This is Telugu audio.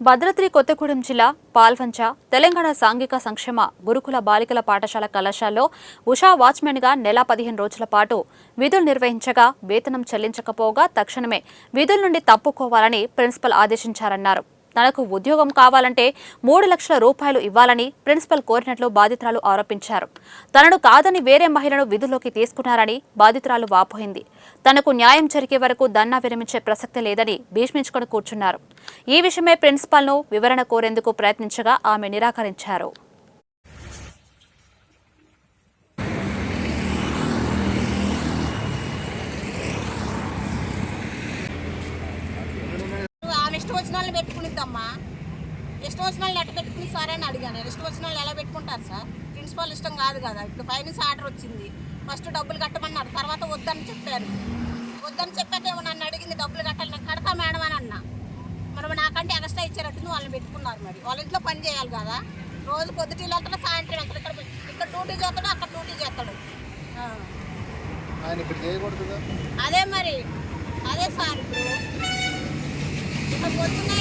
భద్రాద్రి కొత్తగూడెం జిల్లా పాల్వంచ తెలంగాణ సాంఘిక సంక్షేమ గురుకుల బాలికల పాఠశాల కళాశాలలో ఉషా వాచ్మెన్గా నెల 15 రోజుల పాటు విధులు నిర్వహించగా వేతనం చెల్లించకపోగా తక్షణమే విధుల నుండి తప్పుకోవాలని ప్రిన్సిపల్ ఆదేశించారన్నారు. తనకు ఉద్యోగం కావాలంటే 3 లక్షల రూపాయలు ఇవ్వాలని ప్రిన్సిపల్ కోరినట్లు బాధితురాలు ఆరోపించారు. తనను కాదని వేరే మహిళను విధుల్లోకి తీసుకున్నారని బాధితురాలు వాపోయింది. తనకు న్యాయం జరిగే వరకు ధర్నా విరమించే ప్రసక్తి లేదని భీష్మించుకొని కూర్చున్నారు. ఈ విషయమై ప్రిన్సిపల్ను వివరణ కోరేందుకు ప్రయత్నించగా ఆమె నిరాకరించారు. ఇష్టం వచ్చిన వాళ్ళని పెట్టుకునిద్దమ్మా, ఇష్టం వచ్చిన వాళ్ళని ఎట్ట పెట్టుకుని సార్ అని అడిగాను. ఇష్టం వచ్చిన వాళ్ళు ఎలా పెట్టుకుంటారు సార్? ప్రిన్సిపాల్ ఇష్టం కాదు కదా. ఇప్పుడు ఫైనాన్స్ ఆర్డర్ వచ్చింది, ఫస్ట్ డబ్బులు కట్టమన్నారు, తర్వాత వద్దని చెప్పారు. వద్దని చెప్పాకేమో నన్ను అడిగింది డబ్బులు కట్టాలి. నేను కడతా మేడం అని అన్నా. మరి నాకంటే ఎక్స్ట్రా ఇచ్చారట్టు వాళ్ళని పెట్టుకున్నారు. మరి వాళ్ళ ఇంట్లో పని చేయాలి కదా. రోజు పొద్దుటీలు వెళ్తాడు, సాయంత్రం వెళ్తాడు. ఇక్కడ డ్యూటీ చేస్తాడు, అక్కడ డ్యూటీ చేస్తాడు. అదే మరి అదే సార్ ఇప్పుడు పొద్దున్నే